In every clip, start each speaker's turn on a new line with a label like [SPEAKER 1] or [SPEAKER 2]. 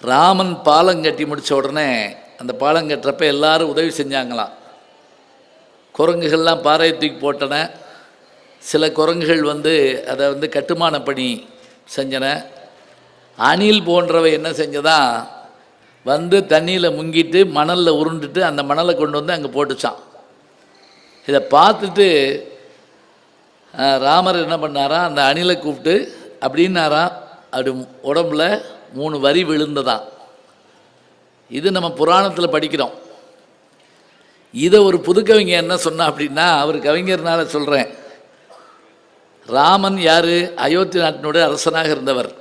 [SPEAKER 1] ராமன் பாலம் கட்டி முடித்த உடனே அந்த பாலம் கட்டுறப்ப எல்லாரும் உதவி செஞ்சாங்களாம். குரங்குகள்லாம் பாறையை தூக்கி போட்டன. சில குரங்குகள் அதை கட்டுமான பணி செஞ்சன. அணில் போன்றவை என்ன செஞ்சதான் தண்ணியில் முங்கிட்டு மணலில் உருண்டுட்டு அந்த மணலை கொண்டு வந்து அங்கே போட்டுச்சான். இதை பார்த்துட்டு ராமர் என்ன பண்ணாரா, அந்த அணிலை கூப்பிட்டு அப்படின்னாரா, அப்படி உடம்புல 3 வரி விழுந்ததான். இது நம்ம புராணத்தில் படிக்கிறோம். இதை ஒரு புதுக்கவிஞர் என்ன சொன்னா அப்படின்னா, அவர் கவிஞர்னால சொல்கிறேன். ராமன் யார்? அயோத்தி நாட்டினுடைய அரசனாக இருந்தவர்.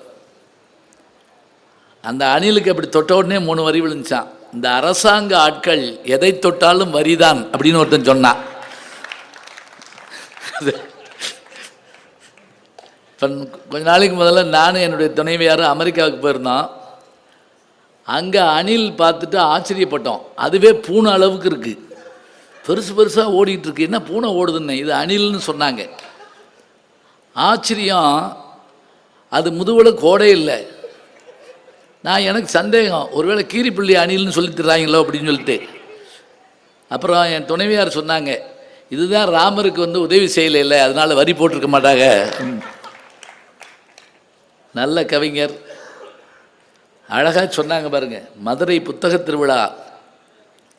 [SPEAKER 1] அந்த அணிலுக்கு அப்படி தொட்ட உடனே 3 வரி விழுந்துச்சான். இந்த அரசாங்க ஆட்கள் எதை தொட்டாலும் வரிதான் அப்படின்னு ஒருத்தன் சொன்னான். இப்போ கொஞ்ச நாளைக்கு முதல்ல நானும் என்னுடைய துணைவியாரும் அமெரிக்காவுக்கு போயிருந்தோம். அங்கே அணில் பார்த்துட்டு ஆச்சரியப்பட்டோம். அதுவே பூனை அளவுக்கு இருக்குது, பெருசு பெருசாக ஓடிட்டுருக்கு. என்ன பூனை ஓடுதுன்னு, இது அணில்னு சொன்னாங்க. ஆச்சரியம். அது முதுகில் கோடே இல்லை. எனக்கு சந்தேகம், ஒருவேளை கீரிப்பிள்ளி அணில்னு சொல்லி தர்றாங்களோ அப்படின்னு சொல்லிட்டு. அப்புறம் என் துணைவியார் சொன்னாங்க, இதுதான் ராமருக்கு உதவி செய்யலை, அதனால வரி போட்டிருக்க மாட்டாங்க. நல்ல கவிஞர் அழகாக சொன்னாங்க பாருங்க. மதுரை புத்தக திருவிழா,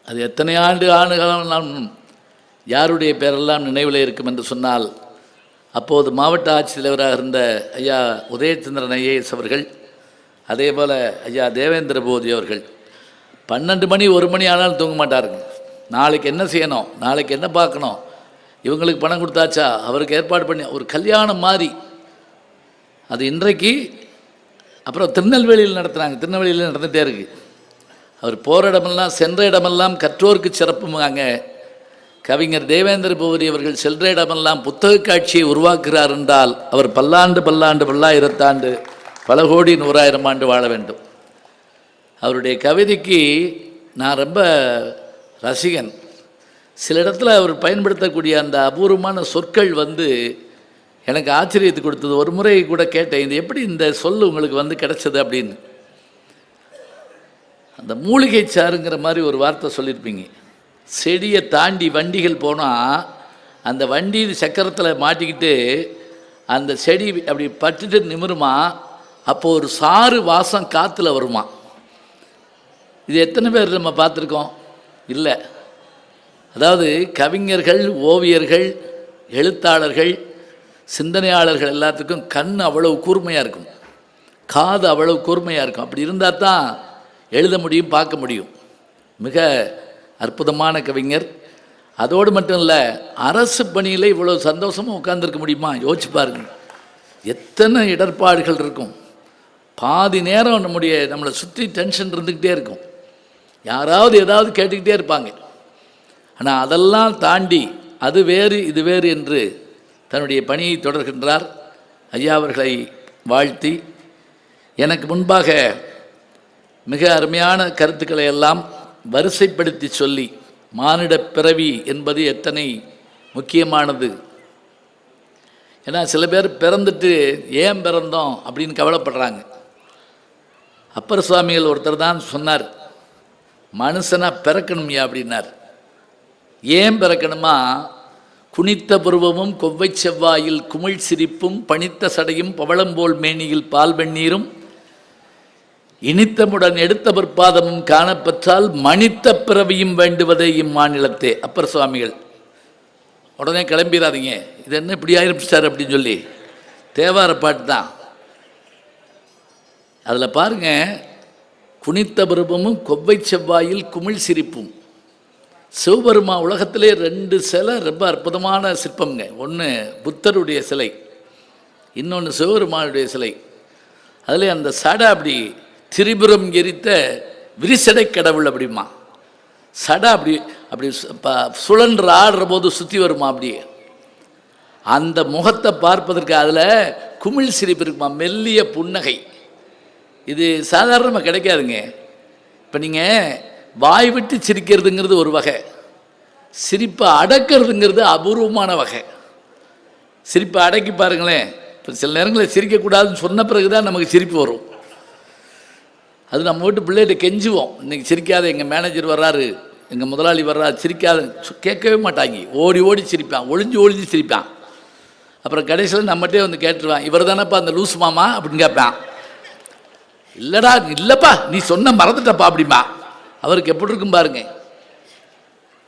[SPEAKER 1] அது எத்தனை ஆண்டுகாலம் யாருடைய பேரெல்லாம் நினைவில் இருக்கும் என்று சொன்னால், அப்போது மாவட்ட ஆட்சித்தலைவராக இருந்த ஐயா உதயச்சந்திரன் ஐஏஎஸ் அவர்கள், அதே போல் ஐயா தேவேந்திர போதி அவர்கள் 12 மணி 1 மணி ஆனாலும் தூங்க மாட்டாருங்க. நாளைக்கு என்ன செய்யணும், நாளைக்கு என்ன பார்க்கணும், இவங்களுக்கு பணம் கொடுத்தாச்சா, அவருக்கு ஏற்பாடு பண்ணி ஒரு கல்யாணம் மாதிரி. அது இன்றைக்கு அப்புறம் திருநெல்வேலியில் நடத்துகிறாங்க. திருநெல்வேலியில் நடந்துகிட்டே இருக்குது. அவர் போகிற இடமெல்லாம் சென்ற இடமெல்லாம் கற்றோருக்கு சிறப்புமாங்க. கவிஞர் தேவேந்திர போதி அவர்கள் சென்ற இடமெல்லாம் புத்தக காட்சியை உருவாக்குகிறார் என்றால் அவர் பல்லாண்டு பல்லாயிரத்தாண்டு பல கோடி 100,000 ஆண்டு வாழ வேண்டும். அவருடைய கவிதைக்கு நான் ரொம்ப ரசிகன். சில இடத்துல அவர் பயன்படுத்தக்கூடிய அந்த அபூர்வமான சொற்கள் எனக்கு ஆச்சரியத்தை கொடுத்தது. ஒரு முறை கூட கேட்டேன், இது எப்படி இந்த சொல் உங்களுக்கு கிடைச்சது அப்படின்னு. அந்த மூலிகை சாறுங்கிற மாதிரி ஒரு வார்த்தை சொல்லியிருப்பீங்க. செடியை தாண்டி வண்டிகள் போனால் அந்த வண்டி சக்கரத்தில் மாட்டிக்கிட்டு அந்த செடி அப்படி பட்டுட்டு நிமிருமா, அப்போது ஒரு சாறு வாசம் காற்றுல வருமா. இது எத்தனை பேர் நம்ம பார்த்துருக்கோம்? இல்லை. அதாவது கவிஞர்கள், ஓவியர்கள், எழுத்தாளர்கள், சிந்தனையாளர்கள் எல்லாத்துக்கும் கண் அவ்வளவு கூர்மையாக இருக்கும், காது அவ்வளவு கூர்மையாக இருக்கும். அப்படி இருந்தால் தான் எழுத முடியும், பார்க்க முடியும். மிக அற்புதமான கவிஞர். அதோடு மட்டும் இல்லை, அரசு பணியில் இவ்வளோ சந்தோஷமாக உட்காந்துருக்க முடியுமா? யோசிச்சு பாருங்க. எத்தனை இடர்பாடுகள் இருக்கும். பாதி நேரம் நம்மளை சுற்றி டென்ஷன் இருந்துக்கிட்டே இருக்கும். யாராவது ஏதாவது கேட்டுக்கிட்டே இருப்பாங்க. ஆனால் அதெல்லாம் தாண்டி அது வேறு இது வேறு என்று தன்னுடைய பணியை தொடர்கின்றார். ஐயா அவர்களை வாழ்த்தி, எனக்கு முன்பாக மிக அருமையான கருத்துக்களை எல்லாம் வரிசைப்படுத்தி சொல்லி, மானிட பிறவி என்பது எத்தனை முக்கியமானது. ஏன்னா சில பேர் பிறந்துட்டு ஏன் பிறந்தோம் அப்படின்னு கவலைப்படுறாங்க. அப்பர் சுவாமிகள் ஒருத்தர் தான் சொன்னார், மனுஷனாக பிறக்கணும்யா அப்படின்னார். ஏன் பிறக்கணுமா, குனித்த புருவமும் கொவ்வை செவ்வாயில் குமிழ் சிரிப்பும் பனித்த சடையும் பவளம்போல் மேனியில் பால் வெந்நீரும் இனித்தமுடன் எடுத்த பிற்பாதமும் காணப்பெற்றால் மனித்த பிறவியும் வேண்டுவதே இம்மாநிலத்தே. அப்பர் சுவாமிகள். உடனே கிளம்பிடாதீங்க, இது என்ன இப்படி ஆரம்பிச்சிட்டார் அப்படின்னு சொல்லி. தேவார பாட்டு தான். அதில் பாருங்க, குனித்த புருவமும் கொவ்வை செவ்வாயில் குமிழ் சிரிப்பும். சிவபெருமா உலகத்திலே 2 சிலை ரொம்ப அற்புதமான சிற்பங்க. ஒன்று புத்தருடைய சிலை, இன்னொன்று சிவபெருமானுடைய சிலை. அதில் அந்த சடை அப்படி திரிபுரம் எரித்த விரிசடை கடவுள் அப்படிமா. சடை அப்படி சுழன்று ஆடுற போது சுற்றி வருமா. அப்படியே அந்த முகத்தை பார்ப்பதற்கு அதில் குமிழ் சிரிப்பு இருக்குமா, மெல்லிய புன்னகை. இது சாதாரணமாக கிடைக்காதுங்க. இப்போ நீங்கள் வாய் விட்டு சிரிக்கிறதுங்கிறது ஒரு வகை, சிரிப்பை அடக்கிறதுங்கிறது அபூர்வமான வகை. சிரிப்பை அடக்கி பாருங்களேன். இப்போ சில நேரங்களில் சிரிக்கக்கூடாதுன்னு சொன்ன பிறகு தான் நமக்கு சிரிப்பு வரும். அது நம்ம வீட்டு பிள்ளைகிட்ட கெஞ்சுவோம், இன்றைக்கி சிரிக்காத, எங்கள் மேனேஜர் வர்றாரு, எங்கள் முதலாளி வர்றாரு, சிரிக்காத. கேட்கவே மாட்டாங்க, ஓடி ஓடி சிரிப்பான், ஒளிஞ்சு ஒளிஞ்சு சிரிப்பான். அப்புறம் கடைசியில் நம்மகிட்டே வந்து கேட்டுருவான், இவர் தானேப்பா அந்த லூஸ் மாமா அப்படின்னு கேட்பான். இல்லைடா, இல்லைப்பா நீ சொன்ன மறந்துட்டப்பா அப்படிம்பா. அவருக்கு எப்படி இருக்கும் பாருங்க.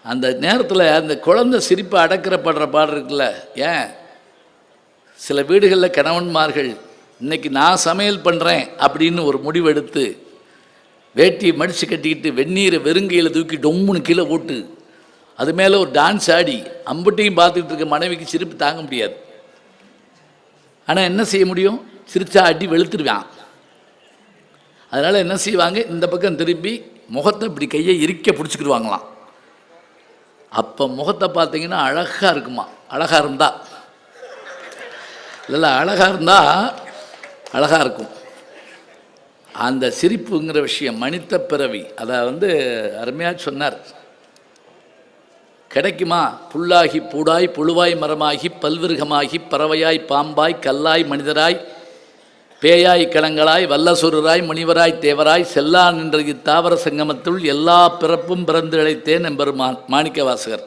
[SPEAKER 1] அந்த நேரத்தில் அந்த குழந்தை சிரிப்பை அடக்கிறப்படுற பாடு இருக்குல்ல. ஏன் சில வீடுகளில் கணவன்மார்கள் இன்னைக்கு நான் சமையல் பண்ணுறேன் அப்படின்னு ஒரு முடிவெடுத்து வேட்டியை மடித்து கட்டிக்கிட்டு வெந்நீரை வெறுங்கையில் தூக்கி டொம்முன்னு கீழே போட்டு அது மேலே ஒரு டான்ஸ் ஆடி அம்பட்டையும் பார்த்துக்கிட்டு இருக்க மனைவிக்கு சிரிப்பு தாங்க முடியாது. ஆனால் என்ன செய்ய முடியும், சிரிச்சா அடி வெளுத்துருவான். அதனால் என்ன செய்வாங்க, இந்த பக்கம் திரும்பி முகத்தை இப்படி கையை இறுக்க பிடிச்சிக்கிடுவாங்களாம். அப்போ முகத்தை பார்த்தீங்கன்னா அழகாக இருக்குமா. அழகாக இருந்தால் இல்லை, அழகாக இருந்தால் அழகாக இருக்கும். அந்த சிரிப்புங்கிற விஷயம் மனித பிறவி. அதை அருமையாக சொன்னார். கிடைக்குமா, புல்லாகி பூடாய் புழுவாய் மரமாகி பல்விருகமாகி பறவையாய் பாம்பாய் கல்லாய் மனிதராய் பேயாய் கிழங்களாய் வல்லசுரராய் முனிவராய் தேவராய் செல்லா நின்ற இத்தாவர சங்கமத்துள் எல்லா பிறப்பும் பிறந்து இழைத்தேன் எம்பெருமான் மாணிக்க வாசகர்.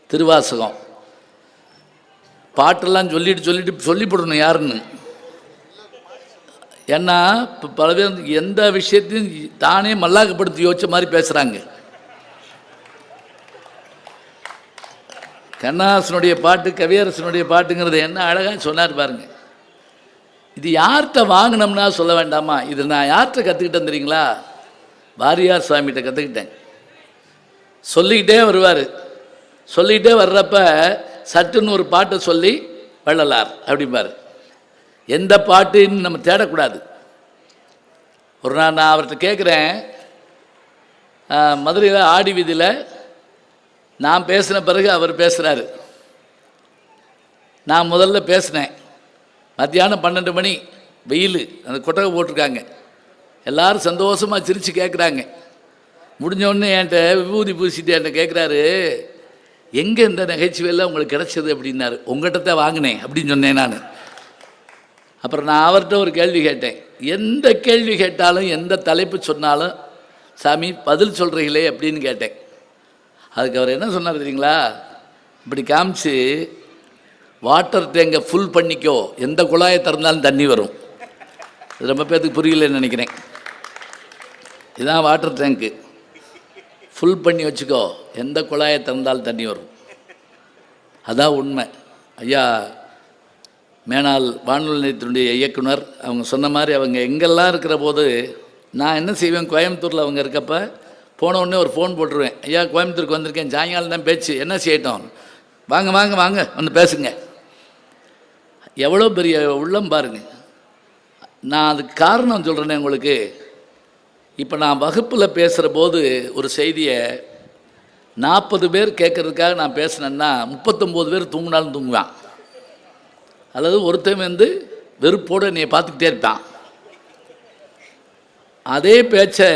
[SPEAKER 1] திருவாசகம் பாட்டெல்லாம் சொல்லிவிடணும் யாருன்னு. ஏன்னா இப்போ பல பேர் எந்த விஷயத்தையும் தானே மல்லாக்கப்படுத்தி யோசிச்ச மாதிரி பேசுகிறாங்க. கண்ணாசனுடைய பாட்டு கவியரசனுடைய பாட்டுங்கிறது என்ன அழகாக சொன்னார் பாருங்க. இது யார்கிட்ட வாங்கினோம்னா சொல்ல வேண்டாமா, இது நான் யார்கிட்ட கற்றுக்கிட்டேன் தெரியுங்களா, வாரியார் சுவாமிகிட்ட கற்றுக்கிட்டேன். சொல்லிக்கிட்டே வருவார். சொல்லிக்கிட்டே வர்றப்ப சட்டுன்னு ஒரு பாட்டை சொல்லி வள்ளலார் அப்படிம்பார். எந்த பாட்டுன்னு நம்ம தேடக்கூடாது. ஒரு நாள் நான் அவர்கிட்ட கேட்குறேன், மதுரையில் ஆடி வீதியில் நான் பேசின பிறகு அவர் பேசுகிறாரு. நான் முதல்ல பேசினேன். மத்தியானம் 12 மணி வெயில், அந்த கொட்டகை போட்டிருக்காங்க. எல்லோரும் சந்தோஷமாக சிரித்து கேட்குறாங்க. முடிஞ்சோடனே என்கிட்ட விபூதி பூசிட்டு என்கிட்ட கேட்குறாரு, எங்கே இந்த நகைச்சுவையெல்லாம் உங்களுக்கு கிடச்சது அப்படின்னாரு. உங்கள்கிட்ட தான் வாங்கினேன் அப்படின்னு சொன்னேன் நான். அப்புறம் நான் அவர்கிட்ட ஒரு கேள்வி கேட்டேன். எந்த கேள்வி கேட்டாலும் எந்த தலைப்பு சொன்னாலும் சாமி பதில் சொல்கிறீங்களே அப்படின்னு கேட்டேன். அதுக்கு அவர் என்ன சொன்னார் தெரியுங்களா, இப்படி காமிச்சு, வாட்டர் டேங்கை ஃபுல் பண்ணிக்கோ, எந்த குழாயை திறந்தாலும் தண்ணி வரும். இது ரொம்ப பேருக்கு புரியலன்னு நினைக்கிறேன். இதுதான் வாட்டர் டேங்க்கு, ஃபுல் பண்ணி வச்சுக்கோ, எந்த குழாயை திறந்தாலும் தண்ணி வரும். அதான் உண்மை. ஐயா மேனாள் வானொலி நிலையத்தினுடைய இயக்குனர் அவங்க சொன்ன மாதிரி, அவங்க எங்கெல்லாம் இருக்கிற போது நான் என்ன செய்வேன், கோயம்புத்தூரில் அவங்க இருக்கப்ப போன உடனே ஒரு ஃபோன் போட்டுருவேன். ஐயா கோயம்புத்தூருக்கு வந்திருக்கேன், சாயங்காலம் தான் பேச்சு, என்ன செய்யட்டும், வாங்க வாங்க வாங்க வந்து பேசுங்க. எவ்வளோ பெரிய உள்ளம் பாருங்க. நான் அதுக்கு காரணம் சொல்கிறேனே உங்களுக்கு. இப்போ நான் வகுப்பில் பேசுகிற போது ஒரு செய்தியை 40 பேர் கேட்குறதுக்காக நான் பேசினேன்னா 39 பேர் தூங்கினாலும் தூங்குவான். அல்லது ஒருத்தன் வெறுப்போடு என்னை பார்த்துக்கிட்டே இருப்பான். அதே பேச்சை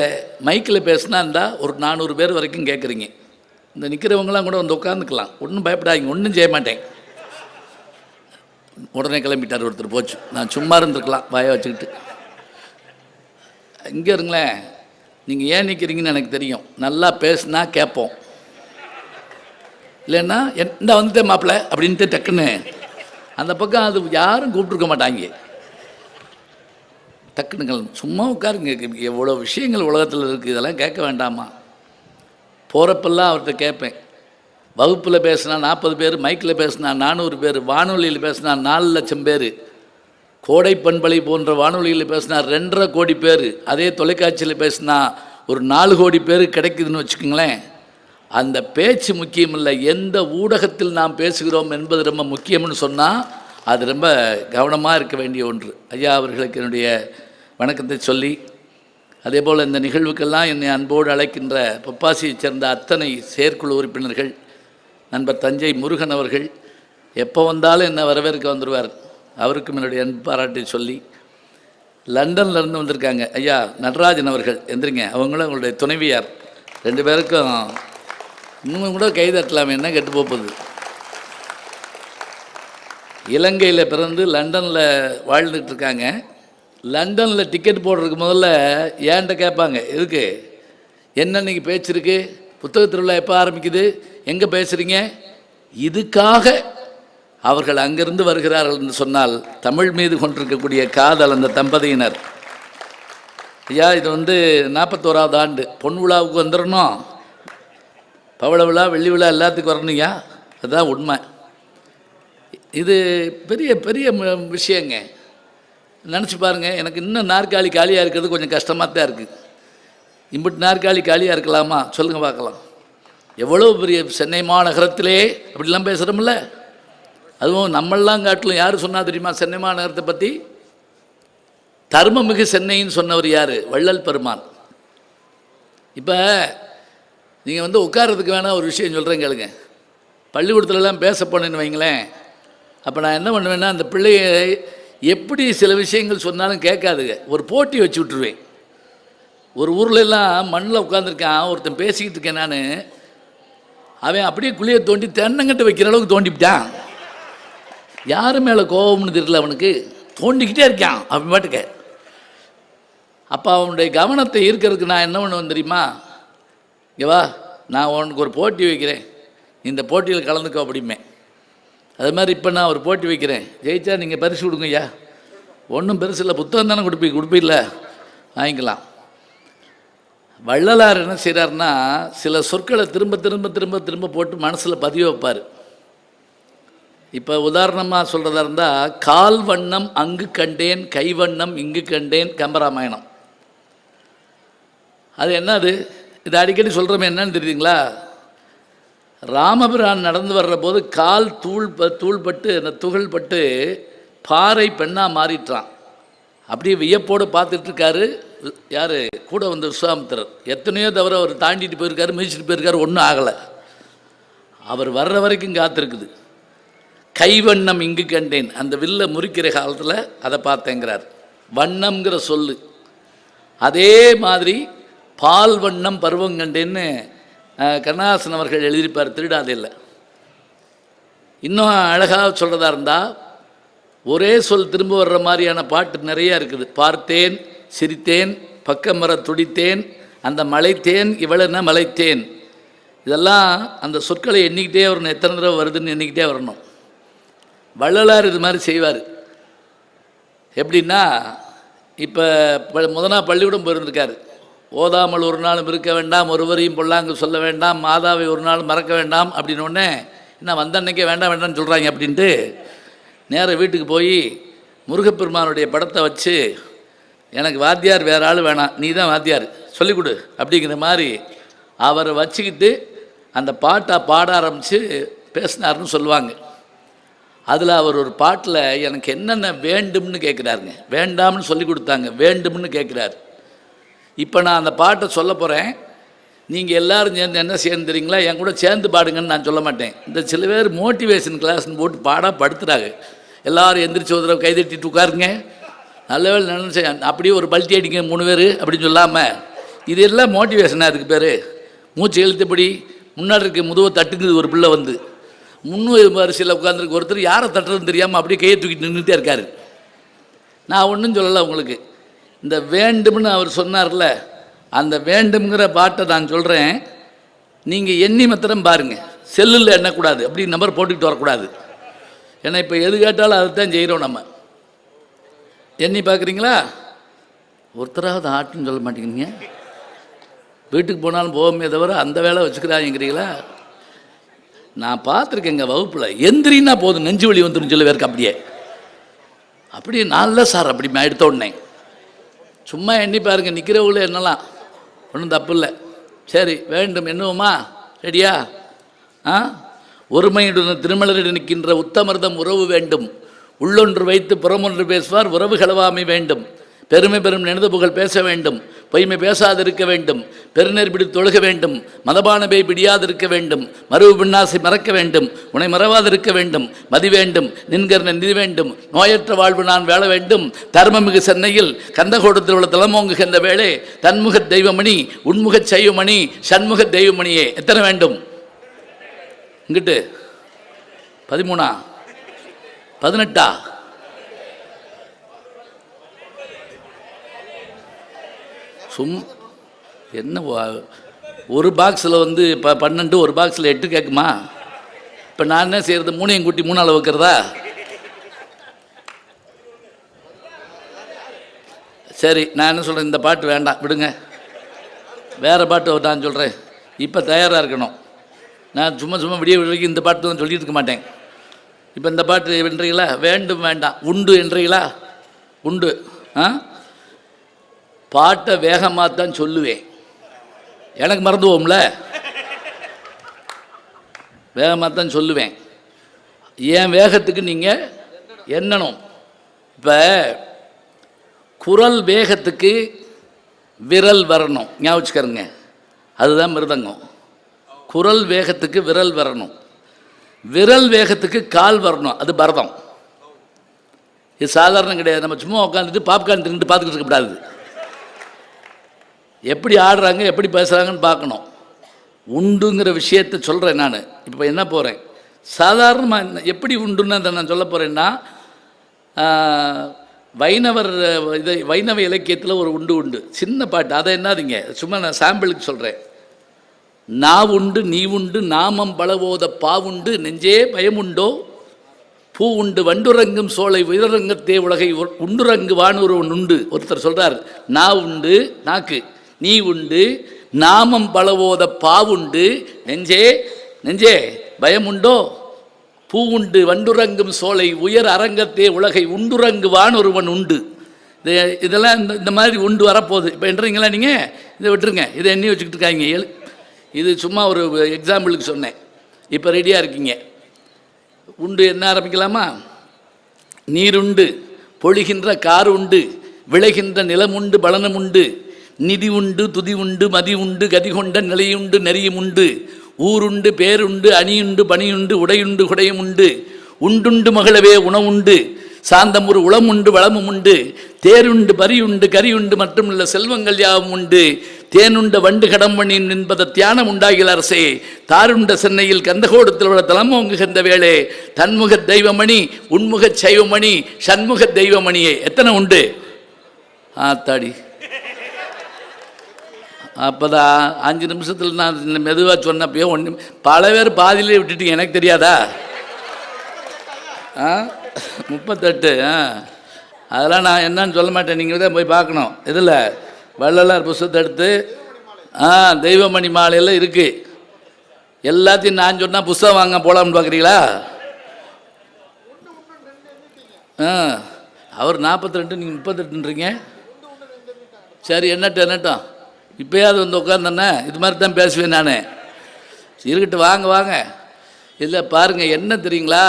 [SPEAKER 1] மைக்கில் பேசினா இருந்தால் ஒரு 400 பேர் வரைக்கும் கேட்குறீங்க. இந்த நிற்கிறவங்களாம் கூட வந்து உட்காந்துக்கலாம், ஒன்றும் பயப்படாதீங்க, ஒன்றும் செய்ய மாட்டேன். உடனே கிளம்பிட்டார் ஒருத்தர். போச்சு, நான் சும்மா இருந்திருக்கலாம் வாயை வச்சுக்கிட்டு. இங்கே இருங்களேன், நீங்கள் ஏன் நிற்கிறீங்கன்னு எனக்கு தெரியும். நல்லா பேசுனா கேட்போம், இல்லைன்னா எந்த வந்துட்டேன் மாப்பிள்ளை அப்படின்ட்டு டக்குன்னு அந்த பக்கம் அது யாரும் கூப்பிட்ருக்க மாட்டாங்க. டக்குனுங்கள் சும்மா உட்காருங்க. எவ்வளோ விஷயங்கள் உலகத்தில் இருக்குது, இதெல்லாம் கேட்க வேண்டாமா? போகிறப்பெல்லாம் அவர்கிட்ட கேட்பேன். வகுப்பில் பேசினா 40 பேர், மைக்கில் பேசினா 400 பேர், வானொலியில் பேசினா 4 லட்சம் பேர், கோடை பண்பலை போன்ற வானொலியில் பேசினா 2.5 கோடி பேர், அதே தொலைக்காட்சியில் பேசினா ஒரு 4 கோடி பேர் கிடைக்குதுன்னு வச்சுக்கோங்களேன். அந்த பேச்சு முக்கியம் இல்லை, எந்த ஊடகத்தில் நாம் பேசுகிறோம் என்பது ரொம்ப முக்கியம்னு சொன்னால் அது ரொம்ப கவனமாக இருக்க வேண்டிய ஒன்று. ஐயா அவர்களுக்கு என்னுடைய வணக்கத்தை சொல்லி, அதே போல் இந்த நிகழ்வுக்கெல்லாம் என்னை அன்போடு அழைக்கின்ற பப்பாசியைச் சேர்ந்த அத்தனை செயற்குழு உறுப்பினர்கள், நண்பர் தஞ்சை முருகன் அவர்கள் எப்போ வந்தாலும் என்னை வரவேற்க வந்துடுவார். அவருக்கும் என்னுடைய அன்பு பாராட்டை சொல்லி, லண்டன்லேருந்து வந்திருக்காங்க ஐயா நடராஜன் அவர்கள், எந்திரிங்க, அவங்களும் அவங்களுடைய துணைவியார், 2 பேருக்கும் இன்னும் கூட கைதட்டலாம், என்ன கெட்டு போகுது. இலங்கையில் பிறந்து லண்டனில் வாழ்ந்துட்டுருக்காங்க. லண்டனில் டிக்கெட் போடுறதுக்கு முதல்ல ஏன்ட்ட கேட்பாங்க, எதுக்கு, என்ன இன்னைக்கு பேச்சிருக்கு, புத்தக திருவிழா எப்போ ஆரம்பிக்குது, எங்கே பேசுகிறீங்க. இதுக்காக அவர்கள் அங்கிருந்து வருகிறார்கள் என்று சொன்னால் தமிழ் மீது கொண்டிருக்கக்கூடிய காதல் அந்த தம்பதியினர். ஐயா, இது 41வது ஆண்டு, பொன் விழாவுக்கு வந்துடணும், பவள விழா வெள்ளி விழா எல்லாத்துக்கும் வரணுங்க, அதுதான் உண்மை. இது பெரிய பெரிய விஷயங்க. நினச்சி பாருங்கள், எனக்கு இன்னும் நாற்காலி காலியாக இருக்கிறது கொஞ்சம் கஷ்டமாக தான் இருக்குது. இம்பிட்டு நாற்காலி காலியாக இருக்கலாமா சொல்லுங்கள் பார்க்கலாம். எவ்வளோ பெரிய சென்னை மாநகரத்திலே அப்படிலாம் பேசுகிறோம்ல. அதுவும் நம்மளாம் காட்டிலும் யார் சொன்னால் தெரியுமா சென்னை மாநகரத்தை பற்றி? தர்மமிகு சென்னைன்னு சொன்னவர் யார்? வள்ளல் பெருமான். இப்போ நீங்கள் உட்கார்றதுக்கு வேணால் ஒரு விஷயம் சொல்கிறேன் கேளுங்க. பள்ளிக்கூடத்துலலாம் பேச போனேன்னு வைங்களேன், அப்போ நான் என்ன பண்ணுவேன்னா, அந்த பிள்ளைய எப்படி சில விஷயங்கள் சொன்னாலும் கேட்காதுங்க, ஒரு போட்டி வச்சு விட்டுருவேன். ஒரு ஊரில் எல்லாம் மண்ணில் உட்காந்துருக்கான், ஒருத்தன் பேசிக்கிட்டு இருக்கேன் நான், அவன் அப்படியே குழியை தோண்டி தென்னங்கட்டு வைக்கிற அளவுக்கு தோண்டிவிட்டான். யாரு மேலே கோபம்னு தெரியல அவனுக்கு, தோண்டிக்கிட்டே இருக்கான் அவன் பாட்டுக்க. அப்போ அவனுடைய கவனத்தை ஈர்க்கிறதுக்கு நான் என்ன பண்ணுவேன் தெரியுமா, இங்கே வா, நான் உனக்கு ஒரு போட்டி வைக்கிறேன், இந்த போட்டியில் கலந்துக்கோ அப்படிமே. அது மாதிரி இப்போ நான் ஒரு போட்டி வைக்கிறேன், ஜெயிச்சா நீங்கள் பரிசு கொடுங்க. ஐயா, ஒன்றும் பெருசு இல்லை, புத்தகம் தானே கொடுப்பீங்கள, வாங்கிக்கலாம். வள்ளலார் என்ன செய்கிறாருன்னா, சில சொற்களை திரும்ப திரும்ப திரும்ப திரும்ப போட்டு மனசில் பதிய வைப்பார். இப்போ உதாரணமாக சொல்கிறதா இருந்தால், கால் வண்ணம் அங்கு கண்டேன், கை வண்ணம் இங்கு கண்டேன், கம்பராமாயணம். அது என்னது, இது அடிக்கடி சொல்கிறோமே, என்னன்னு தெரியுதுங்களா? ராமபிரான் நடந்து வர்ற போது கால் தூள்பட்டு அந்த துகள் பட்டு பாறை பெண்ணாக மாறிட்டான். அப்படியே வியப்போடு பார்த்துட்ருக்காரு யார் கூட விஸ்வாமித்திரர். எத்தனையோ தவிர அவர் தாண்டிட்டு போயிருக்காரு, மிதிச்சுட்டு போயிருக்காரு, ஒன்றும் ஆகலை. அவர் வர்ற வரைக்கும் காத்திருக்குது. கைவண்ணம் இங்கு கண்டேன், அந்த வில்லை முறிக்கிற காலத்தில் அதை பார்த்தேங்கிறார். வண்ணம்ங்கிற சொல்லு. அதே மாதிரி பால் வண்ணம் பருவம் கண்டேன்னு கண்ணதாசன் அவர்கள் எழுதியிருப்பார் திருடாதையில். இன்னும் அழகாக சொல்கிறதா இருந்தால், ஒரே சொல் திரும்ப வர்ற மாதிரியான பாட்டு நிறையா இருக்குது. பார்த்தேன், சிரித்தேன், பக்கம் வர துடித்தேன், அந்த மலைத்தேன் இவளென்ன மலைத்தேன். இதெல்லாம் அந்த சொற்களை எண்ணிக்கிட்டே வரணும், எத்தனை தடவை வருதுன்னு எண்ணிக்கிட்டே வரணும். வள்ளலார் இது மாதிரி செய்வார். எப்படின்னா, இப்போ முதனா பள்ளிக்கூடம் போயிருந்திருக்காரு. ஓதாமல் ஒரு நாளும் இருக்க வேண்டாம், ஒருவரையும் பொல்லாங்கு சொல்ல வேண்டாம், மாதாவை ஒரு நாள் மறக்க வேண்டாம் அப்படின்னோடனே, என்ன வந்த அன்னைக்கே வேண்டாம் வேண்டாம்னு சொல்கிறாங்க அப்படின்ட்டு நேராக வீட்டுக்கு போய் முருகப்பெருமானுடைய படத்தை வச்சு, எனக்கு வாத்தியார் வேறு ஆள் வேணாம், நீ தான் வாத்தியார் சொல்லிக் கொடு அப்படிங்கிற மாதிரி அவரை வச்சுக்கிட்டு அந்த பாட்டை பாட ஆரம்பித்து பேசினார்னு சொல்லுவாங்க. அதில் அவர் ஒரு பாட்டில் எனக்கு என்னென்ன வேண்டும்னு கேட்குறாருங்க. வேண்டாம்னு சொல்லி கொடுத்தாங்க, வேண்டும்னு கேட்குறாரு. இப்போ நான் அந்த பாட்டை சொல்ல போகிறேன், நீங்கள் எல்லோரும் சேர்ந்து என்ன செய்யணும் தெரியுங்களா, என் கூட சேர்ந்து பாடுங்கன்னு நான் சொல்ல மாட்டேன். இந்த சில பேர் மோட்டிவேஷன் கிளாஸ்ன்னு போட்டு பாடாக படுத்துகிறாங்க. எல்லோரும் எந்திரிச்சு ஒரு தடவை கைதட்டிட்டு உட்காருங்க, நல்ல வேலை நினைச்சு அப்படியே ஒரு பல்ட்டி அடிங்க 3 பேர் அப்படின்னு சொல்லாமல், இது எல்லாம் மோட்டிவேஷனாக இருக்குது பேர். மூச்சு எழுத்தபடி முன்னாடி இருக்க முதுவை தட்டுங்குது. ஒரு பிள்ளை முன்னூறு வரிசையில் உட்காந்துருக்கு ஒருத்தர், யாரை தட்டுறதுன்னு தெரியாமல் அப்படியே கையை தூக்கிட்டு நின்றுட்டே இருக்கார். நான் ஒன்றும் சொல்லலை உங்களுக்கு. இந்த வேண்டும்னு அவர் சொன்னார்ல, அந்த வேண்டும்ங்கிற பாட்டை நான் சொல்கிறேன். நீங்கள் எண்ணி மாத்திரம் பாருங்கள், செல்லில் எண்ணக்கூடாது, அப்படி நம்பர் போட்டுக்கிட்டு வரக்கூடாது. ஏன்னா இப்போ எது கேட்டாலும் அதை தான் செய்கிறோம். நம்ம எண்ணி பார்க்குறீங்களா? ஒருத்தராவது ஆட்டுன்னு சொல்ல மாட்டேங்கிறீங்க. வீட்டுக்கு போனாலும் போவோமே தவிர அந்த வேலை வச்சுக்கிறாங்கிறீங்களா? நான் பார்த்துருக்கேங்க வகுப்பில், எந்திரின்னா போதும் நெஞ்சு வலி வந்துடும் சொல்லி வேறுக்கு. அப்படியே நல்ல சார் அப்படி எடுத்த உடனே சும்மா எண்ணி பாருங்க, நிற்கிறவங்களே என்னலாம் ஒன்றும் தப்பு இல்லை. சரி, வேண்டும் எண்ணுவோமா? ரெடியா? ஒருமையுடன் திருமலரிடம் நிற்கின்ற உத்தமர்தம் உறவு வேண்டும், உள்ளொன்று வைத்து புறமொன்று பேசுவார் உறவு களவாமை வேண்டும், பெருமை பெரும் நினைந்து புகழ் பேச வேண்டும், பொய்மை பேசாதிருக்க வேண்டும், பெருநெற் பிடி தொழுக வேண்டும், மதபானபை பிடியாதிருக்க வேண்டும், மறுவு பின்னாசை மறக்க வேண்டும், உன்னை மறவாதிருக்க வேண்டும், மதி வேண்டும், நின்கர் நிதி வேண்டும், நோயற்ற வாழ்வு நான் வேள வேண்டும், தர்மமிகு சென்னையில் கந்தகோடத்தில் உள்ள தலமோங்குகின்ற வேளை தன்முக தெய்வமணி உன்முக செய்வமணி சண்முக தெய்வமணியே. எத்தனை வேண்டும்? இங்கிட்டு 13 18 சும் என்ன ஒரு பாக்ஸில் வந்து 12, ஒரு பாக்ஸில் 8 கேட்குமா? இப்போ நான் என்ன செய்கிறது? 3ஐயும் கூட்டி 3ஆல் வைக்கிறதா? சரி, நான் என்ன சொல்கிறேன், இந்த பாட்டு வேண்டாம், விடுங்க. வேறு பாட்டு நான் சொல்கிறேன். இப்போ தயாராக இருக்கணும். நான் சும்மா விடிய வரைக்கும் இந்த பாட்டு தான் சொல்லிட்டு இருக்க மாட்டேன். இப்போ இந்த பாட்டு என்றீங்களா? வேண்டும் வேண்டாம், உண்டு என்றீங்களா? உண்டு. பாட்டை வேகமாக தான் சொல்லுவேன், எனக்கு மறந்துவோம்ல, வேகமாக தான் சொல்லுவேன். என் வேகத்துக்கு நீங்கள் எண்ணணும். இப்போ குரல் வேகத்துக்கு விரல் வரணும், ஞாபகம் வச்சுக்கருங்க. அதுதான் மிருதங்கம். குரல் வேகத்துக்கு விரல் வரணும், விரல் வேகத்துக்கு கால் வரணும், அது பரதம். இது சாதாரணம் கிடையாது. நம்ம சும்மா உட்காந்துட்டு பாப்கார்ன் தின்னுட்டு பார்த்துக்கிட்டு இருக்கக்கூடாது. எப்படி ஆடுறாங்க, எப்படி பேசுகிறாங்கன்னு பார்க்கணும். உண்டுங்கிற விஷயத்தை சொல்கிறேன் நான். இப்போ என்ன போகிறேன், சாதாரணமாக எப்படி உண்டுன்னு அதை நான் சொல்ல போகிறேன்னா, வைணவ இலக்கியத்தில் ஒரு உண்டு, சின்ன பாட்டு. அதை என்னதுங்க, சும்மா நான் சாம்பிளுக்கு சொல்கிறேன். நான் உண்டு நீ உண்டு நாமம் பலவோத பாவுண்டு நெஞ்சே பயமுண்டோ பூ உண்டு வண்டுரங்கும் சோலை உயரங்கத்தே உலகை உண்டுரங்கு வானூர் உண்டு. ஒருத்தர் சொல்கிறார், நான் உண்டு நாக்கு, நீ உண்டு நாமம் பலவோத பாவுண்டு நெஞ்சே பயமுண்டோ பூ உண்டு வண்டுரங்கும் சோலை உயர் அரங்கத்தே உலகை உண்டுரங்கு வானொருவன் உண்டு. இதெல்லாம் இந்த மாதிரி உண்டு வரப்போகுது. இப்போ என்றீங்களா நீங்கள்? இதை விட்டுருங்க, இதை எண்ணி வச்சுக்கிட்டு இருக்காங்க. இது சும்மா ஒரு எக்ஸாம்பிளுக்கு சொன்னேன். இப்போ ரெடியாக இருக்கீங்க. உண்டு என்ன ஆரம்பிக்கலாமா? நீருண்டு பொழிகின்ற கார் உண்டு, விளைகின்ற நிலம் உண்டு, பலனம் உண்டு, நிதி உண்டு, துதி உண்டு, மதி உண்டு, கதி கொண்ட நிலையுண்டு, நெறியும் உண்டு, ஊருண்டு, பேருண்டு, அணியுண்டு, பணியுண்டு, உடையுண்டு, குடையும் உண்டு, உண்டுண்டு மகளவே உணவுண்டு, சாந்தமுறு உளம் உண்டு, வளமும் உண்டு, தேருண்டு, பரியுண்டு, கரியுண்டு, மற்றும் உள்ள செல்வங்கள் யாவும் உண்டு, தேனுண்ட வண்டு கடம்பணின் என்பத தியானம் உண்டாகில் அரசே, தாருண்ட சென்னையில் கந்தகோடத்தில் உள்ள தலமோங்குகின்ற வேளே, தன்முக தெய்வமணி, உன்முக சைவமணி, சண்முக தெய்வமணியே. எத்தனை உண்டு? ஆத்தாடி, அப்போதான் 5 நிமிஷத்தில் நான் மெதுவாக சொன்னப்போ பல பேர் பாதியிலே விட்டுட்டீங்க, எனக்கு தெரியாதா? 38. அதெல்லாம் நான் என்னன்னு சொல்ல மாட்டேன், நீங்கள் தான் போய் பார்க்கணும். இதில் வள்ளலார் புஸ்தகத்தை எடுத்து தெய்வமணி மாலையில் இருக்குது. எல்லாத்தையும் நான் சொன்னால் புஸ்தகம் வாங்க போகலாம்னு பார்க்குறீங்களா? அவர் 42, நீங்கள் 38ன்றீங்க. சரி, என்னட்டும் இப்போயாவது வந்து உட்காந்தண்ணே, இது மாதிரி தான் பேசுவேன் நான். இருக்கட்டும், வாங்க. இல்லை பாருங்கள், என்ன தெரியுங்களா,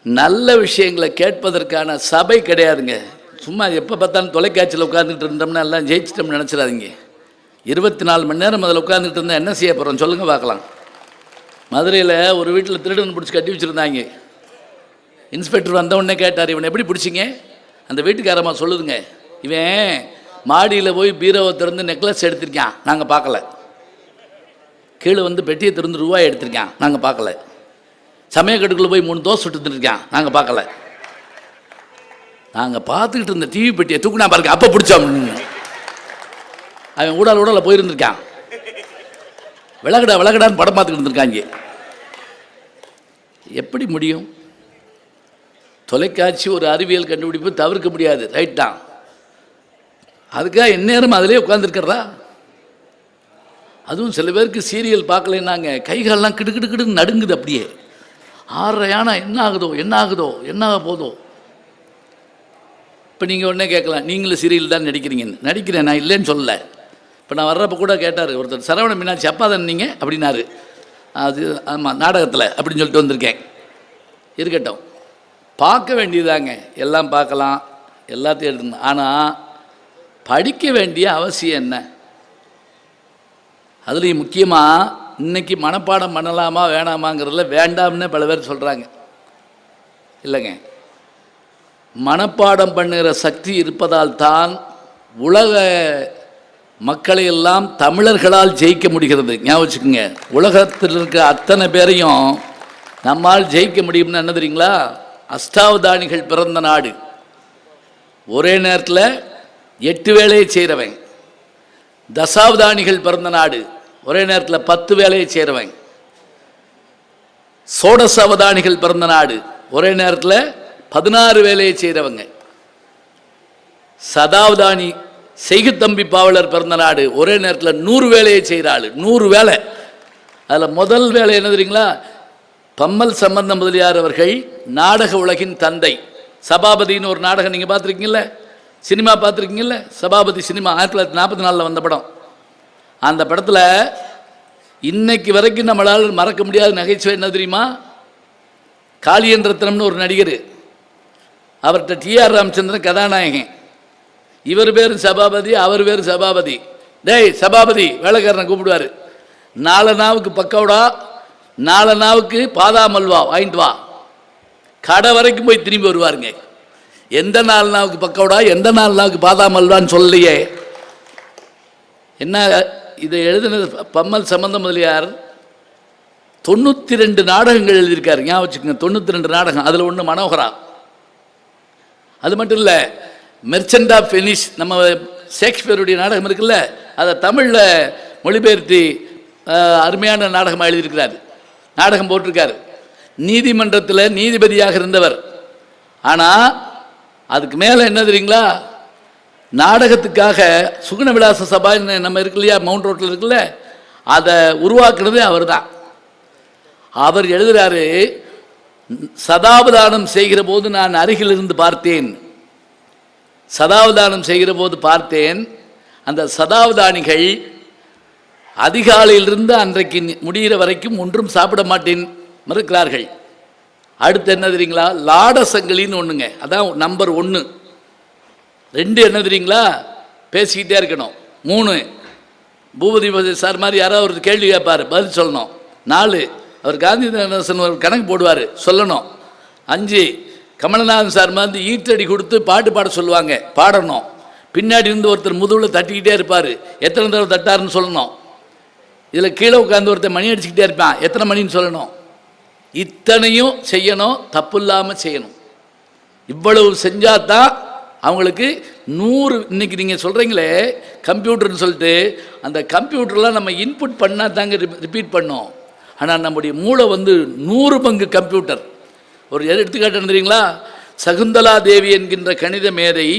[SPEAKER 1] நல்ல விஷயங்களை கேட்பதற்கான சபை கிடையாதுங்க. சும்மா எப்போ பார்த்தாலும் தொலைக்காட்சியில் உட்காந்துக்கிட்டு இருந்தோம்னா எல்லாம் ஜெயிச்சிட்டோம்னு நினச்சிடாதீங்க. 24 மணி நேரம் அதில் உட்காந்துக்கிட்டு இருந்தால் என்ன செய்ய போகிறோம் சொல்லுங்கள் பார்க்கலாம். மதுரையில் ஒரு வீட்டில் திருடன் பிடிச்சி கட்டி வச்சுருந்தாங்க. இன்ஸ்பெக்டர் வந்தவுடனே கேட்டார், இவனை எப்படி பிடிச்சிங்க? அந்த வீட்டுக்காரமாக சொல்லுதுங்க, இவன் மாடியில் போய் பீரோவை திறந்து நெக்லஸ் எடுத்திருக்கான், நாங்கள் பார்க்கல. கீழே வந்து பெட்டியை திறந்து ரூபாய் எடுத்திருக்கான், நாங்கள் பார்க்கல. சமயக்கட்டுக்குள்ளே போய் 3 தோசை சுட்டு இருக்கான், நாங்கள் பார்க்கல. நாங்கள் பார்த்துக்கிட்டு இருந்த டிவி பெட்டியை தூக்குனா பாருங்க, அப்போ பிடிச்சோம். அவன் ஊடால போயிருந்துருக்கான், விளக்கடான்னு படம் பார்த்துக்கிட்டு இருந்திருக்காங்க. எப்படி முடியும்? தொலைக்காட்சி ஒரு அறிவியல் கண்டுபிடிப்பு, தவிர்க்க முடியாது, ரைட் தான். அதுக்காக எந்நேரம் அதிலே உட்காந்துருக்கிறதா? அதுவும் சில பேருக்கு சீரியல் பார்க்கலைன்னாங்க கைகாலெலாம் கிடுக்கிடுன்னு நடுங்குது. அப்படியே 6:30 ஆனா என்ன ஆக போதோ. இப்போ நீங்கள் உடனே கேட்கலாம், நீங்களும் சீரியல் தான் நடிக்கிறீங்கன்னு. நடிக்கிறேன், நான் இல்லைன்னு சொல்லலை. இப்போ நான் வர்றப்போ கூட கேட்டார் ஒருத்தர், சரவண மீனாட்சி அப்பா தான் நீங்கள் அப்படின்னாரு. அது ஆமாம், நாடகத்தில் அப்படின்னு சொல்லிட்டு வந்திருக்கேன். இருக்கட்டும், பார்க்க வேண்டியதாங்க, எல்லாம் பார்க்கலாம், எல்லாத்தையும் எடுத்துக்கணும். ஆனால் படிக்க வேண்டிய அவசியம் என்ன? அதுலேயும் முக்கியமாக இன்றைக்கி மனப்பாடம் பண்ணலாமா வேணாமாங்கிறதுல வேண்டாம்னு பல பேர் சொல்கிறாங்க. இல்லைங்க, மனப்பாடம் பண்ணுகிற சக்தி இருப்பதால் தான் உலக மக்களை எல்லாம் தமிழர்களால் ஜெயிக்க முடிகிறது. ஞாபகம் வச்சுக்கோங்க, உலகத்தில் இருக்க அத்தனை பேரையும் நம்மால் ஜெயிக்க முடியும்னு என்ன தெரியுங்களா? அஷ்டாவதானிகள் பிறந்த நாடு, ஒரே நேரத்தில் 8 வேளையை செய்கிறவன், தசாவதானிகள் பிறந்த நாடு, ஒரே நேரத்தில் 10 வேலையை செய்கிறவங்க. சோடச அவதானிகள் பிறந்த நாடு, ஒரே நேரத்தில் 16 வேலையை செய்கிறவங்க. சதாவதானி செய்குத்தம்பி பாவலர் பிறந்த நாடு, ஒரே நேரத்தில் 100 வேலையை செய்கிற ஆள். 100 வேலை. அதில் முதல் வேலை என்ன தெரியுங்களா? பம்மல் சம்பந்த முதலியார் அவர்கள் நாடக உலகின் தந்தை. சபாபதினு ஒரு நாடகம் நீங்கள் பார்த்துருக்கீங்கல்ல, சினிமா பார்த்துருக்கீங்கல்ல, சபாபதி சினிமா 1944 வந்த படம். அந்த படத்தில் இன்னைக்கு வரைக்கும் நம்மளால் மறக்க முடியாத நகைச்சுவை என்ன தெரியுமா? காளியன் ரத்னம்னு ஒரு நடிகர், அவர்கிட்ட டிஆர் ராமச்சந்திரன் கதாநாயகன். இவர் பேர் சபாபதி, அவர் பேர் சபாபதி. டேய் சபாபதி வேலைக்காரனை கூப்பிடுவார். 4 நாவுக்கு பக்கோடா, 4 நாவுக்கு பாதாம் அல்வா வாங்கிட்டு வா. கடை வரைக்கும் போய் திரும்பி வருவாருங்க. எந்த 4 நாவுக்கு பக்கோடா, எந்த 4 நாவுக்கு பாதாம் அல்வான்னு சொல்லலையே. என்ன இதை எழுதினது பம்மல் சம்பந்த முதலியார் 92 நாடகங்கள் எழுதியிருக்காரு. ஞாபகம் வச்சுக்கோங்க, 92 நாடகம். அதில் ஒன்று மனோகரா. அது மட்டும் இல்லை, மெர்ச்சன்ட் ஆஃப் வெனிஸ் நம்ம ஷேக்ஸ்பியருடைய நாடகம் இருக்குல்ல, அதை தமிழில் மொழிபெயர்த்தி அருமையான நாடகமாக எழுதியிருக்கிறார், நாடகம் போட்டிருக்காரு. நீதிமன்றத்தில் நீதிபதியாக இருந்தவர். ஆனால் அதுக்கு மேலே என்ன தெரியுங்களா? நாடகத்துக்காக சுகுண விலாச சபா நம்ம இருக்கு இல்லையா, மவுண்ட் ரோட்டில் இருக்குல்ல, அதை உருவாக்குனது அவர் தான். அவர் எழுதுகிறாரு, சதாவதானம் செய்கிற போது நான் அருகில் இருந்து பார்த்தேன். சதாவதானம் செய்கிற போது பார்த்தேன், அந்த சதாவதானிகள் அதிகாலையிலிருந்து அன்றைக்கு முடிகிற வரைக்கும் ஒன்றும் சாப்பிட மாட்டேன் மறுக்கிறார்கள். அடுத்து என்ன தெரியுங்களா? லாடசங்களின்னு ஒன்றுங்க, அதான் நம்பர் 1. 2 என்ன தெரியுங்களா? பேசிக்கிட்டே இருக்கணும். 3 பூபதி சார் மாதிரி யாராவது ஒரு கேள்வி கேட்பார், பதில் சொல்லணும். 4 அவர் காந்திதாசன் ஒரு கணக்கு போடுவார், சொல்லணும். 5 கமலநாதன் சார் மாதிரி ஈட்டடி கொடுத்து பாட்டு பாட சொல்லுவாங்க, பாடணும். பின்னாடி இருந்து ஒருத்தர் முதுகில் தட்டிக்கிட்டே இருப்பார், எத்தனை தடவை தட்டாருன்னு சொல்லணும். இதில் கீழே உட்காந்து ஒருத்தர் மணி அடிச்சுக்கிட்டே இருப்பான், எத்தனை மணின்னு சொல்லணும். இத்தனையும் செய்யணும், தப்பு இல்லாமல் செய்யணும். இவ்வளவு செஞ்சால் தான் அவங்களுக்கு 100. இன்றைக்கி நீங்கள் சொல்கிறீங்களே கம்ப்யூட்டர்னு சொல்லிட்டு, அந்த கம்ப்யூட்டர்லாம் நம்ம இன்புட் பண்ணால் தாங்க ரிப்பீட் பண்ணோம். ஆனால் நம்முடைய மூளை 100 பங்கு கம்ப்யூட்டர். ஒரு எடுத்துக்காட்டு தெரியுங்களா? சகுந்தலா தேவி என்கின்ற கணித மேதை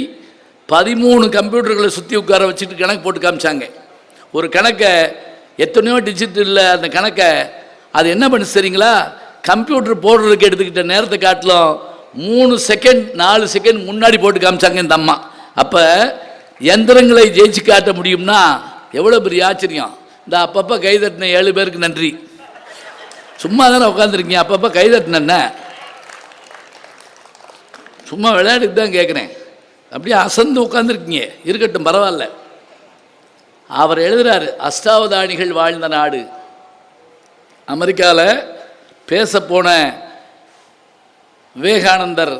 [SPEAKER 1] 13 கம்ப்யூட்டர்களை சுற்றி உட்கார வச்சுட்டு கணக்கு போட்டு காமிச்சாங்க. ஒரு கணக்கை எத்தனையோ டிஜிட்டலில் அந்த கணக்கை அது என்ன பண்ணு சரிங்களா? கம்ப்யூட்டர் போடுறதுக்கு எடுத்துக்கிட்ட நேரத்தை காட்டிலும் 3 செகண்ட் 4 செகண்ட் முன்னாடி போட்டு காமிச்சாங்க இந்த அம்மா. அப்போ எந்திரங்களை ஜெயிச்சு காட்ட முடியும்னா எவ்வளோ பெரிய ஆச்சரியம். இந்த அப்பப்போ கைதட்டின 7 பேருக்கு நன்றி. சும்மா தானே உட்காந்துருக்கீங்க, அப்பப்போ கைதட்டின சும்மா விளையாட்டுக்கு தான் கேட்குறேன். அப்படியே அசந்து உட்காந்துருக்கீங்க, இருக்கட்டும் பரவாயில்ல. அவர் எழுதுகிறாரு, அஷ்டாவதானிகள் வாழ்ந்த நாடு. அமெரிக்காவில் பேச போன விவேகானந்தர்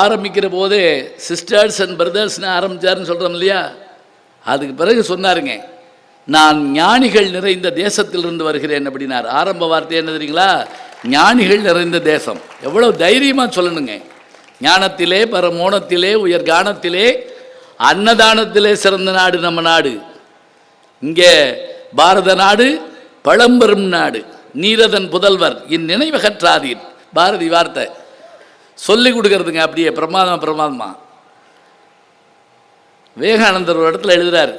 [SPEAKER 1] ஆரம்பிக்கிற போதே சிஸ்டர்ஸ் அண்ட் பிரதர்ஸ்னு ஆரம்பித்தார்னு சொல்கிறோம் இல்லையா? அதுக்கு பிறகு சொன்னாருங்க, நான் ஞானிகள் நிறைந்த தேசத்திலிருந்து வருகிறேன் அப்படின்னார். ஆரம்ப வார்த்தை என்ன தெரியுங்களா? ஞானிகள் நிறைந்த தேசம். எவ்வளோ தைரியமாக சொல்லணுங்க. ஞானத்திலே பரமோணத்திலே உயர் கானத்திலே அன்னதானத்திலே சிறந்த நாடு நம்ம நாடு. இங்கே பாரத நாடு பழம்பெரும் நாடு, நீரதன் புதல்வர் இந்நினைவகற்றாதீர். பாரதி வார்த்தை சொல்லி கொடுக்கறதுங்க, அப்படியே பிரமாதமாக. விவேகானந்தர் ஒரு இடத்துல எழுதுகிறார்,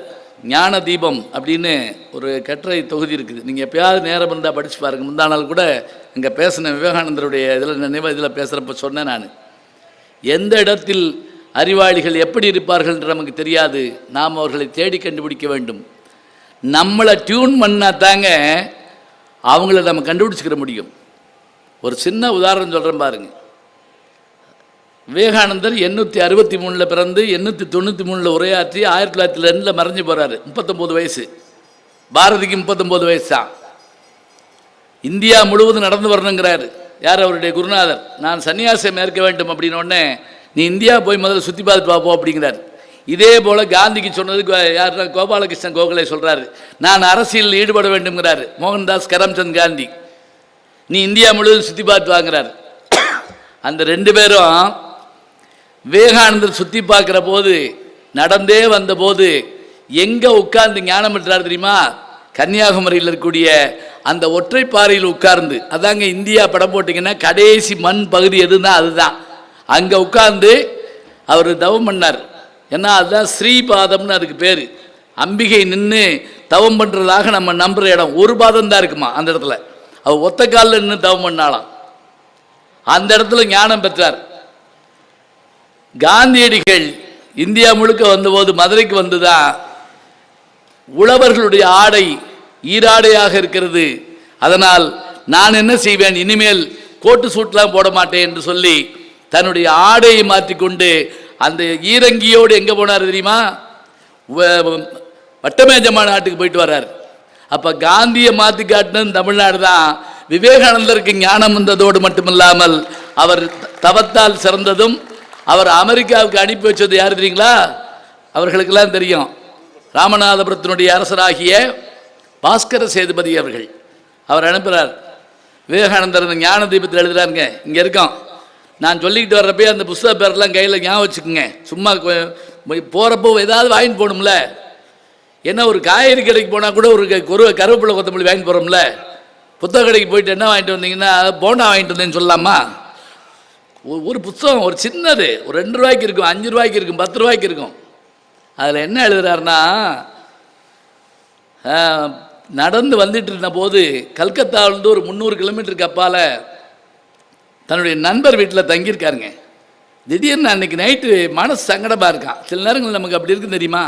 [SPEAKER 1] ஞான தீபம் அப்படின்னு ஒரு கட்டுரை தொகுதி இருக்குது. நீங்கள் எப்பயாவது நேரம் இருந்தால் படித்து பாருங்கள். முந்தா நாள் கூட இங்கே பேசின விவேகானந்தருடைய இதில் பேசுகிறப்ப சொன்னேன் நான், எந்த இடத்தில் அறிவாளிகள் எப்படி இருப்பார்கள் என்று நமக்கு தெரியாது, நாம் அவர்களை தேடி கண்டுபிடிக்க வேண்டும். நம்மளை டியூன் பண்ணால் தாங்க அவங்கள நம்ம கண்டுபிடிச்சிக்கிற முடியும். ஒரு சின்ன உதாரணம் சொல்கிறேன் பாருங்க. விவேகானந்தர் 863 பிறந்து 893 உரையாற்றி 1902 மறைஞ்சு போகிறாரு. 39 வயசு. பாரதிக்கு 39 வயசு தான். இந்தியா முழுவதும் நடந்து வரணுங்கிறாரு. யார்? அவருடைய குருநாதர். நான் சன்னியாசம் ஏற்க வேண்டும் அப்படின்னோடனே, நீ இந்தியா போய் முதல்ல சுற்றி பார்த்துட்டு பார்ப்போம் அப்படிங்கிறார். இதே போல் காந்திக்கு சொன்னது யார்? கோபாலகிருஷ்ணன் கோகலே சொல்கிறாரு, நான் அரசியலில் ஈடுபட வேண்டும்ங்கிறாரு. மோகன்தாஸ் கரம்சந்த் காந்தி, நீ இந்தியா முழுவதும் சுற்றி பார்த்து வாங்குறாரு. அந்த 2 பேரும் விவேகானந்தர் சுற்றி பார்க்குற போது, நடந்தே வந்தபோது எங்க உட்கார்ந்து ஞானம் பெற்றார் தெரியுமா? கன்னியாகுமரியில் இருக்கக்கூடிய அந்த ஒற்றைப்பாறையில் உட்கார்ந்து, அதாங்க இந்தியா படம் போட்டிங்கன்னா கடைசி மண் பகுதி எதுனா அதுதான். அங்கே உட்கார்ந்து அவர் தவம் பண்ணார். ஏன்னா அதுதான் ஸ்ரீபாதம்னு அதுக்கு பேர். அம்பிகை நின்று தவம் பண்ணுறதாக நம்ம நம்புகிற இடம் ஒரு பாதம் தான் இருக்குமா அந்த இடத்துல. அவர் ஒத்த காலில் நின்று தவம் பண்ணாலாம். அந்த இடத்துல ஞானம் பெற்றார். காந்தியடிகள் இந்தியா முழுக்க வந்தபோது மதுரைக்கு வந்துதான் உழவர்களுடைய ஆடை ஈராடையாக இருக்கிறது, அதனால் நான் என்ன செய்வேன், இனிமேல் கோட்டு சூட்லாம் போட மாட்டேன் என்று சொல்லி தன்னுடைய ஆடையை மாற்றிக்கொண்டு அந்த ஈரங்கியோடு எங்கே போனார் தெரியுமா? வட்டமேஜமா நாட்டுக்கு போயிட்டு வர்றார். அப்போ காந்தியை மாற்றி காட்டினது தமிழ்நாடு தான். விவேகானந்தருக்கு ஞானம் வந்ததோடு மட்டுமில்லாமல் அவர் தவத்தால் சிறந்ததும், அவர் அமெரிக்காவுக்கு அனுப்பி வச்சது யார் தெரியுங்களா? அவர்களுக்கெல்லாம் தெரியும். ராமநாதபுரத்தினுடைய அரசராகிய பாஸ்கர சேதுபதி அவர்கள் அவர் அனுப்புகிறார். விவேகானந்தர் ஞான தீபத்தில் எழுதுறாருங்க, இங்கே இருக்கோம். நான் சொல்லிக்கிட்டு வர்றப்பே அந்த புஸ்தக பேரெல்லாம் கையில் ஞாபகம் வச்சுக்கோங்க. சும்மா போகிறப்போ ஏதாவது வாங்கிட்டு போகணும்ல. ஏன்னா ஒரு காய்கறி கடைக்கு போனால் கூட ஒரு கருவேப்பிலை கொத்தமல்லி வாங்கிட்டு போகிறோம்ல. புத்தக கடைக்கு போயிட்டு என்ன வாங்கிட்டு வந்தீங்கன்னா போண்டா வாங்கிட்டு வந்தேன்னு சொல்லலாமா? ஒரு புத்தகம் ஒரு சின்னது ஒரு 2 ரூபாய்க்கு இருக்கும், 5 ரூபாய்க்கு இருக்கும், 10 ரூபாய்க்கு இருக்கும். அதில் என்ன எழுதுறாருன்னா, நடந்து வந்துட்டு இருந்த போது கல்கத்தாவிலிருந்து ஒரு 300 கிலோமீட்டருக்கு அப்பால் தன்னுடைய நண்பர் வீட்டில் தங்கியிருக்காருங்க. திடீர்னு அன்றைக்கி நைட்டு மனசு சங்கடமாக இருக்கான். சில நேரங்கள் நமக்கு அப்படி இருக்குன்னு தெரியுமா?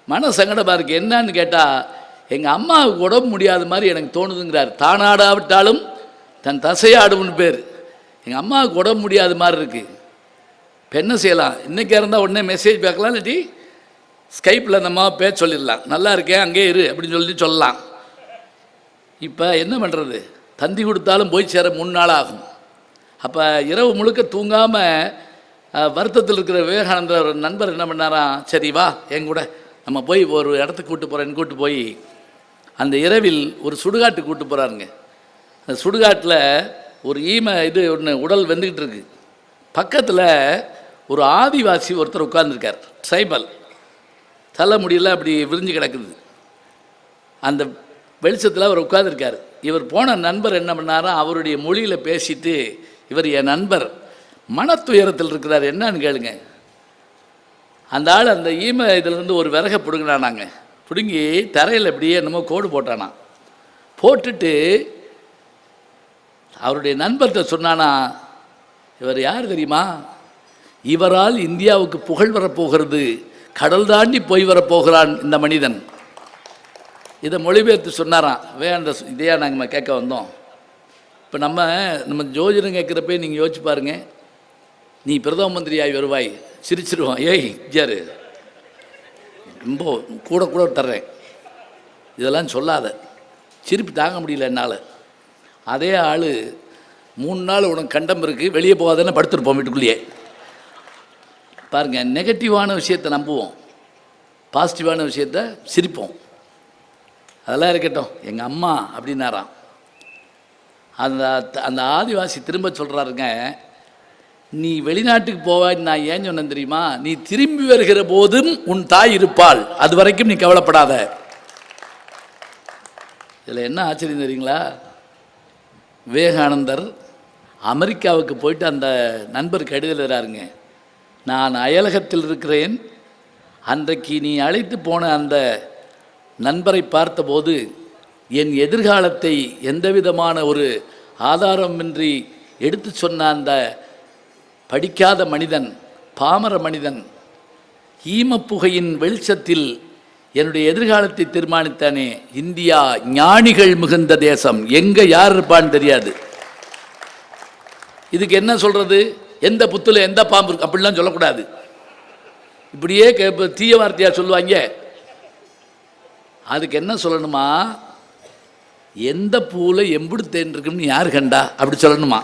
[SPEAKER 1] மனசு சங்கடமாக இருக்குது. என்னன்னு கேட்டால், எங்கள் அம்மாவுக்கு உடம்பு முடியாத மாதிரி எனக்கு தோணுதுங்கிறார். தானாடாவிட்டாலும் தன் தசையாடும்னு பேர். எங்கள் அம்மாவுக்கு உடம்பு முடியாத மாதிரி இருக்குது. இப்போ என்ன செய்யலாம்? இன்றைக்கா இருந்தால் உடனே மெசேஜ் பார்க்கலாம், இல்லாட்டி ஸ்கைப்பில் அந்த அம்மாவை பேச சொல்லிடலாம். நல்லா இருக்கேன் அங்கேயே இரு அப்படின்னு சொல்லி சொல்லலாம். இப்போ என்ன பண்ணுறது? தந்தி கொடுத்தாலும் போய் சேர 3 நாள் ஆகும். அப்போ இரவு முழுக்க தூங்காமல் வருத்தத்தில் இருக்கிற விவேகானந்தர் நண்பர் என்ன பண்ணாராம், சரி வா என் கூட நம்ம போய் ஒரு இடத்துக்கு கூப்பிட்டு போய் அந்த இரவில் ஒரு சுடுகாட்டுக்கு கூப்பிட்டு போகிறாருங்க. அந்த சுடுகாட்டில் ஒரு இது ஒன்று உடல் வெந்துக்கிட்டு இருக்கு. பக்கத்தில் ஒரு ஆதிவாசி ஒருத்தர் உட்கார்ந்துருக்கார். ட்ரைபல் தலை முடியல அப்படி விரிஞ்சு கிடக்குது. அந்த வெளிச்சத்தில் அவர் உட்கார்ந்துருக்கார். இவர் போன நண்பர் என்ன பண்ணாரா, அவருடைய மொழியில் பேசிட்டு, இவர் என் நண்பர் மனத்துயரத்தில் இருக்கிறார், என்னன்னு கேளுங்க. அந்த ஆள் அந்த இதிலிருந்து ஒரு விறகை பிடுங்கினானாங்க. பிடுங்கி தரையில் இப்படியே என்னமோ கோடு போட்டானா. போட்டுட்டு அவருடைய நண்பர்கிட்ட சொன்னானா, இவர் யார் தெரியுமா? இவரால் இந்தியாவுக்கு புகழ் வரப்போகிறது, கடல் தாண்டி போய் வரப்போகிறான் இந்த மனிதன். இதை மொழிபெயர்த்து சொன்னாராம். வேண்ட இதையா நாங்கள் கேட்க வந்தோம். இப்போ நம்ம ஜோதிடம் கேட்குறப்பே நீங்கள் யோசிச்சு பாருங்க, நீ பிரதம மந்திரி ஆகி வருவாய், சிரிச்சிருவான். ஏய் ஜாரு ரொம்ப கூட தர்றேன், இதெல்லாம் சொல்லாத, சிரிப்பு தாங்க முடியல என்னால். அதே ஆள் 3 நாள் உனக்கு கண்டம் இருக்குது, வெளியே போகாதானே படுத்துருப்போம் வீட்டுக்குள்ளேயே. பாருங்கள், நெகட்டிவான விஷயத்தை நம்புவோம், பாசிட்டிவான விஷயத்தை சிரிப்போம். அதெல்லாம் இருக்கட்டும். எங்கள் அம்மா அப்படின்னாராம். அந்த ஆதிவாசி திரும்ப சொல்கிறாருங்க, நீ வெளிநாட்டுக்கு போவான்னு நான் ஏன் சொன்னேன் தெரியுமா? நீ திரும்பி வருகிற போதும் உன் தாய் இருப்பாள், அது வரைக்கும் நீ கவலைப்படாத. இதில் என்ன ஆச்சரியம் தெரியுங்களா? விவேகானந்தர் அமெரிக்காவுக்கு போயிட்டு அந்த நண்பருக்கு எழுதுகிறாருங்க, நான் அயலகத்தில் இருக்கிறேன், அன்றைக்கு நீ அழைத்து போன அந்த நண்பரை பார்த்தபோது என் எதிர்காலத்தை எந்த விதமான ஒரு ஆதாரமின்றி எடுத்து சொன்ன அந்த படிக்காத மனிதன், பாமர மனிதன், ஈமப்புகையின் வெளிச்சத்தில் என்னுடைய எதிர்காலத்தை தீர்மானித்தானே. இந்தியா ஞானிகள் மிகுந்த தேசம், எங்கே யார் இருப்பான்னு தெரியாது. இதுக்கு என்ன சொல்கிறது? எந்த புத்துல எந்த பாம்பு இருக்கு அப்படிலாம் சொல்லக்கூடாது. இப்படியே தீய வார்த்தையாக சொல்லுவாங்க. அதுக்கு என்ன சொல்லணுமா? எந்த பூவில் எம்புடு தேன் இருக்குன்னு யார் கண்டா அப்படி சொல்லணுமா?